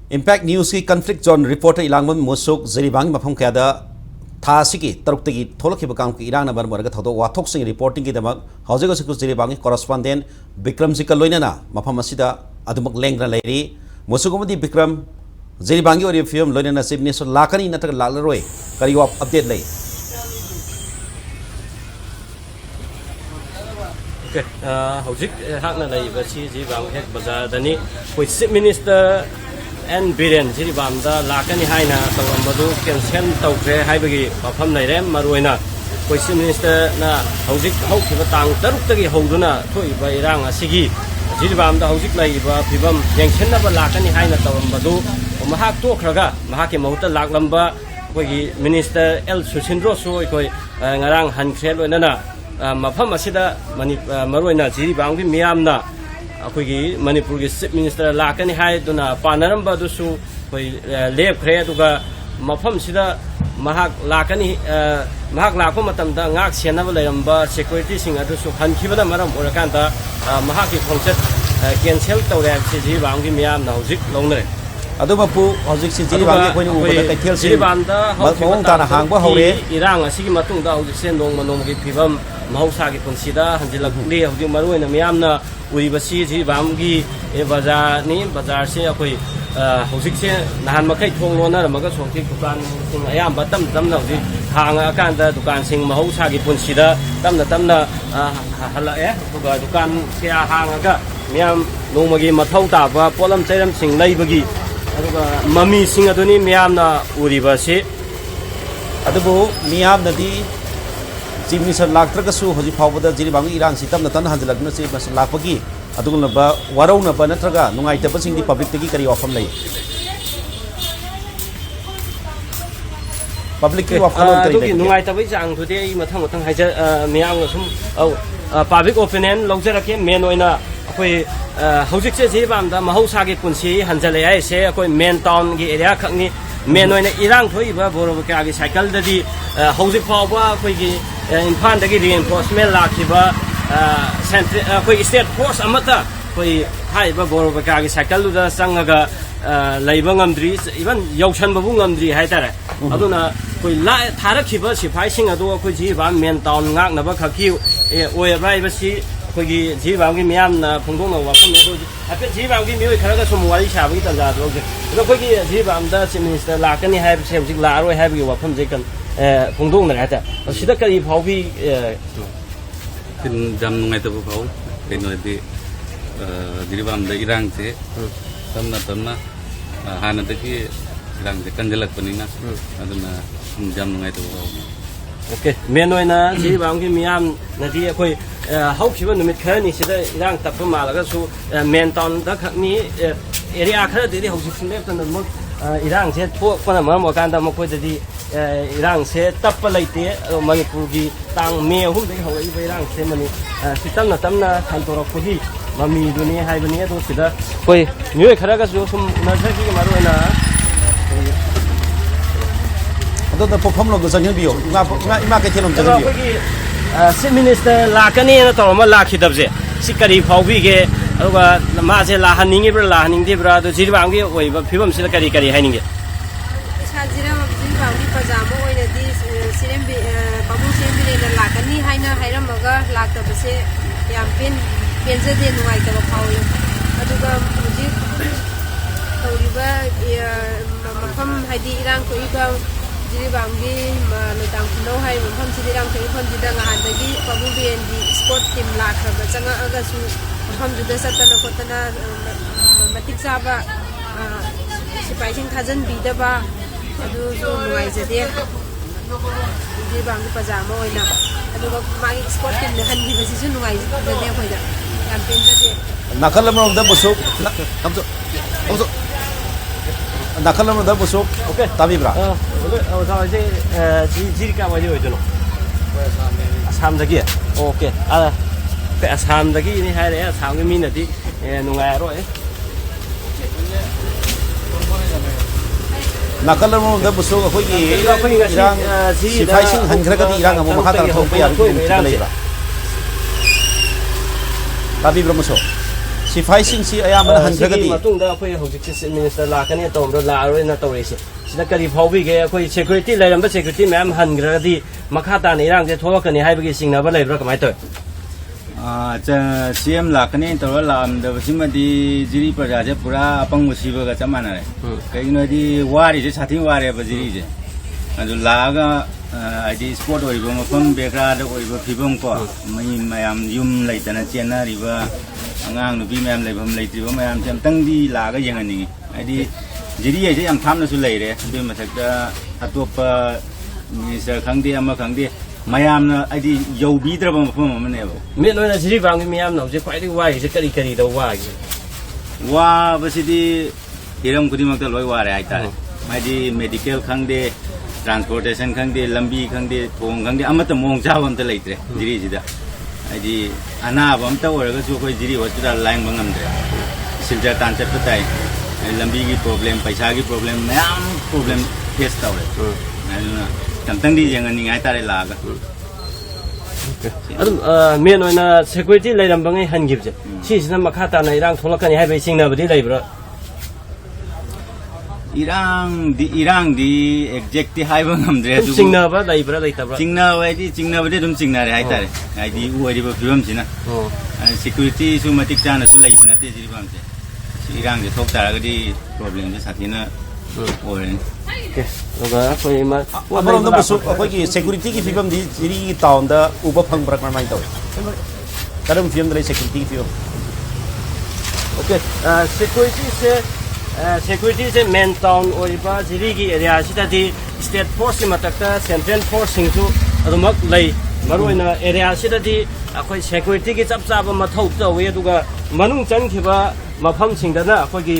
Impact News की conflict zone reporter इलांगमन मुसुक जरीबांग मफम कयादा था सिकी तरुक्तगी थोलखिब काम की इरांग नबर मरग थदो वाथोक सिंग रिपोर्टिंग की दमक हौजेग सिकु जरीबांग correspondent विक्रम सिकल लोइनना मफम असिदा अदुमक लेंग्रा लेरी मुसुगमदी विक्रम जरीबांगी और फिल्म लोइनना चीफ मिनिस्टर लाकनी नत्रग लालरोय करियो अपडेट ले हौजिक हाकना लैबसी जरीबांग हेक बाजारदनी कोइ चीफ मिनिस्टर एन बिरेन जिरिबामदा लाकनी हाइना तवमदु कैंसल तौख्रे हाइबगी मफम लैरे मरुइना कोइ चीफ मिनिस्टर ना हौजिक हौखिबा तांग तरुक्तगी हौदुना थोइबा इरांग असिगी जिरिबामदा हौजिक लैबा फिबम येंसेनबा लाकनी हाइना तवमदु महाक तोख्रगा महाके महुता लाकलंबा कोइ मिनिस्टर एल सुसिंद्रो सो कोइ ngarang hankhre loinana mafam asida maruina जिरिबामगी मियामना अखोगी Manipur की चीफ मिनिस्टर लाकनी हाय दुना पानरंबा दुसु कोई लेब खरे दुगा मफम सिदा महाक लाकनी महाक लाको मतमदा ngak सेनब लेरंबा सिक्योरिटी सिंग अदुसु हनखिबना मरम ओरकांदा महाकी खोंसेट कैंसल तौरे जी बांगी मियाम ना हौजिक लौनरे अदुमपु हौजिक सि जिरिबांगी कोइन उबदा कैथेल सि जिरिबामदा मौंग ताना हांगबा हौरे इरांग असिगी मतुंगदा हौजिक से नोंग मनोंगी फिबम महौसागी पुंसिदा हंजिलकली हौजिक मरुइना मियामना उइबसी जिरिबामगी बाजार बाजार से अखोई हौजिक से नहान मखै थोंग लोनरमगा सोंथि दुकान सिंग अयाम तम तमना हौजिक हांगा कांदा दुकान सिंग महौसागी पुंसिदा तमना तमना हलाए दुगा दुकान से हांगा मियाम नोंमगी मथौ ताबा पोलम चैरम सिंग लैबगी अदुगा ममी सिंग अदुनी मियामना उरिबसी अदुबु मियामनदी चीफ मिनिस्टर लाक्ट्रगसु हजि फावबदा जिरिबांगी इरान सि तमना तन हंजलगना चीफ मिनिस्टर लाकपगी अदुगुलबा वारौनबा नत्रगा नुंगाइतबा सिंगदि पब्लिक तगी करी वाफम लई पब्लिक की वाफम करी अदुगी नुंगाइतबा जांग थुदे मथंग मथंग हाइजा मियाम सुम पब्लिक ओपिनियन लौजरके मेन ओइना अखोई हौजिक से जिरिबामदा महौसागी पुंसी हंजले आइसे अखोई मेन टाउन की एरिया खकनी मेन ओइना इरांग थोइबा बोरोबकागी साइकल ददी हौजिक फावबा अखोई इम्फाल दगी रिइंफोर्समेंट लाखिबा अखोई स्टेट फोर्स अमता अखोई हाइबा बोरोबकागी साइकल दुदा संगगा लैबा ngamdri इवन यौसनबबु ngamdri हाइतारे अदुना कोइ ला थारखिबा सिफाइसिंग अदु अखोई जिबाम मेन टाउन ngaknaba khaki ओयबाइबसी अखोई जिबामगी मियामना फुंगदोंना वाफम मेदो अफे जिबामगी मियोय खरगा सुम वारि साबगी तंजा दोगे अखोई जिबामदा चीफ मिनिस्टर लाकनी हाइबसे हजिक लारोय हाइबगी वाफम जेकन फुंगदोंना हाइता सिदा करी फावबी जम नुंगाइतबु फाव केनोदि जिरिबामदा इरांग से तमना तमना हानदगी इरांग से कंजलकपनिना अदुना जम नुंगाइतबु फाव ओके मेन ओइना जिरिबामगी मियाम नदी अखोई हौखिबा नुमित खरनी सिदा इरांग तप्पा मालगासु मेन टाउन दा खकनी एरिया खरदि हौजिक सिलेक्टन मक इरांग से थोकपना मरम ओकांदा मखोइददि इरांग से तप्पा लैते मणिपुर की तांग मे अहुमदगी हौइबा इरांग से मनि सितमना तमना खानतोरकपगी ममीदुनी हाइबनी अदु सिदा कोइ मियोय खरगासु सुम नजरगी मारोना अदुदा पोफम लोग जंगबियो इमा के थेलम जंगबियो चीफ मिनिस्टर लाकनी ना तौरमा लाखिदबजे सि करी फावबिगे अदुगा माजे लाहनिंगिब्रा लाहनिंगदिब्रा अदु जिरिबामगी ओइबा फिबम सिदा करी करी हाइनिंगे जिरिबामगी पजामो ओइनदि सिरेमबि बाबु सिरेमबिलेना लाकनी हाइना हाइरमगा लाक्तबसे याम पेनजदे नुंगाइतबा फावि अदुगा हुजिक तौरिबा मफम हाइदि इरांग कोइबा जिरिबामगी लोटांग खुनो हाइ मफम सिदि इरांग कोइ फमजिदा ngahadagi बाबु बिएनडी स्पोर्ट टीम लाखरबा चंगा अगसु मफम जुदा सतना कोतना मतिक जाबा सिपाइसिंग थाजन बिदबा अदु जो नुंगाइजदे जिरिबामगी पजामा ओइना अदुगा मागी स्पोर्ट टीम हनबिबसिसु नुंगाइजदे खोइदा याम पेनजदे नाखलमरोंदा बुसुक हमजो नाखलमरोंदा बुसुक ओके ताबिब्रा ओके जिरिका वाजि होइदनो असमदगी ओके असमदगी नि हाइरे असमगी मिनदि नुंगायरोय नाखलमरोंदा बुसुक अखोइगी इरांग सिफाइसिंग हनखरगदि इरांग अमु मखा तार थोपा याबि लैबा ताबिब्रा मुसो सिफाइसिंग अयामन हनखगदी मतुंगदा अखोई हौजिक चीफ मिनिस्टर लाकने तोमरो लारोइना तौरेसे सिदा करी फाउबिगे अखोई सिक्युरिटी लेरंबा सिक्युरिटी मैम हनग्रदी मखाता ने इरांग जे थोलकनी हाइबगी सिंगनाबा लेब्रा कमाय तो CM लाकने तौर लामदबसिमदी जिरी प्रजा से पूरा अपंग सिबगा चमानारे कइनोदी वारी से साथी वारे बजिरी जे अदु लागा आइदि स्पोर्ट ओइबो मफम बेग्राद ओइबो फिबम को मई मयाम युम लैतना चेनारिबा angang nubi मैम लेबम लैत्रिबो मैम से तंगदी लागा यंगनि आइदि जिरी ऐसे यम थामनसु लैरे बे मथकदा अतोप मिनिस्टर खंगदे अमा खंगदे मैम आइदि यौबीद्रब मफम अमनेबो मेनोना जिरी बांग मियाम नौजे क्वाइदि वाइ जे करी करी दो वाइ वा बसिदि हिरम खुदिमक लोय वारे आइतारे माइदि मेडिकल खंगदे ट्रांसपोर्टेशन खंगदे लंबी खंगदे थोंग खंगदे अमत मोंग चाबम त लैत्रे जिरी जिदा आइदि अनाब अमत ओरगसु कोइ जिरी हॉस्पिटल लाइन बंगमद्रे सिलचर तांचत पताई लंबी की प्रॉब्लम पैसा की प्रॉब्लम मैम प्रॉब्लम फेस तौरे अदुना तंतंगदी यंगनि आइतारे लागा अदुम मेन ओइना सिक्युरिटी लेरंबंगै हनगिबजे सिसिना मखाता ना इरांग थोलकनी हाइबै सिंगनाबदि लेब्रा इरांग दी एग्जैक्टली हाइबा नमद्रे अदु सिंगनाबा लेब्रा लेतब्रा चिंगनाबदि दुम चिंगनारे हाइतारे आइदि उइरिबो फिबम सिना सिक्युरिटी सु मतिक चाना सु लैबना ते जिरिबामसे इरांग जे थोक तारगदि प्रॉब्लम जे साथिना ओरे ओके ओगा कोइ मा अमरोंदा बसु अखोगी सिक्युरिटी की फिबम दी जिरी टाउन दा उबा फंग ब्रक माइ तौ करम फिबम दले सिक्युरिटी की फिबम ओके सिक्युरिटी से मेन टाउन ओइबा जिरी की एरिया सिदादि स्टेट फोर्स की मतकता सेंट्रल फोर्स सिंगसु अदुमक लै मरुइना एरिया सिदादि अखोई सिक्युरिटी की चप चाबा मथौ तौवे अदुगा मनुंग चंखिबा मफम सिंगदना अखोगी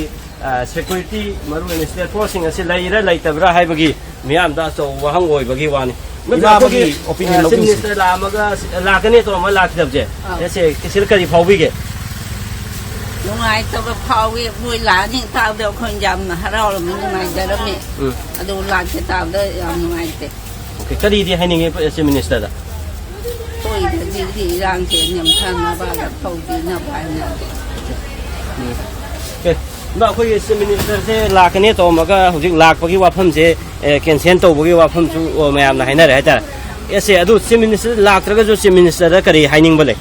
सिक्युरिटी मरुइना स्टेट फोर्स सिंग असे लैरा लैतब्रा हाइबगी मियामदा चौ वहंग ओइबगी वानी इमाबगी ओपिनियन लोगिंग मिनिस्टर लामगा लाकने तो म लाखदबजे एसे किसिल करी फाउबिगे नुंगाई तब फावी मुई लानी ताबदे खोन जामना हरावल mun नुंगाई जरमे अदु लाके ताबदे याम नुंगाई ते ओके करी दी हाइनिंगे एसे मिनिस्टर दा तोई दे जी रांग के नियम थाना बागा फौदी ना बायना ओके बा खोई एसे मिनिस्टर से लाकने तो मगा हुजिक लाकपगी वाफम से कैंसिल तौबगी वाफम सु मयाम ना हाइना रहता एसे अदु से मिनिस्टर लाकत्रगा जो से मिनिस्टर दा करी हाइनिंग बले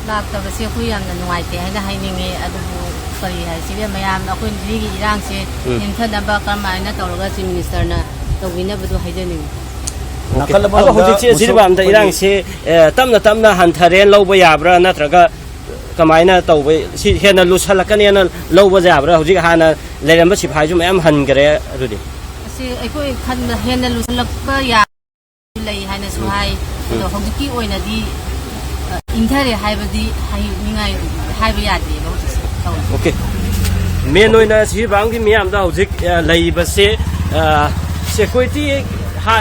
लाक्तबसे अखोई यामना नुंगाइते हाइना हाइनिंगे अदुबु करी हाइसिबे मयाम अखोई जिरिगी इरांगसे निंथनबा करमाइना तौरगा चीफ मिनिस्टरना तौबिनबदु हाइजनिंग नकल अदु हुजिक जिरिबामदा इरांगसे तमना तमना हंथरेन लौबा याब्रा नत्रगा कमाइना तौबे सि हेना लुसलकनेना लौबा याब्रा हुजिक हाना लेरंबा सिफाइजु मयाम हनगरे अदुदि असे अखोई खन हेना लुसलकपा या लೈ हाइना सुहाइ अदु हुजिकी ओइनादि इंथरे हाइबदी हाइनिंगाइ हाइब यादे ओके मेन ओइना सि बांगि मियामदा हुजिक लैबसे सिक्युरिटी हा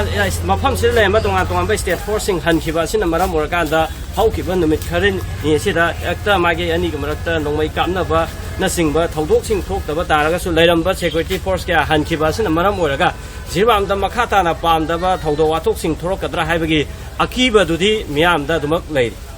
मफम से ले मतोंगा तोंगा बे स्टेट फोर्सिंग हनखिबा सिना मरम ओरकांदा हौखिबा नुमित खरिन नि सिदा एकता मागे अनि ग मरक्ता नोंमै कामनबा नसिंगबा थौदोकसिंग थोक्तबा तारगासु लैरंबा सिक्युरिटी फोर्स के हनखिबा सिना मरम ओरगा जिबामदा मखाताना पामदबा थौदो वाथोकसिंग थोरकद्रा हाइबगी अकीबा दुदि मियामदा दुमक लैरि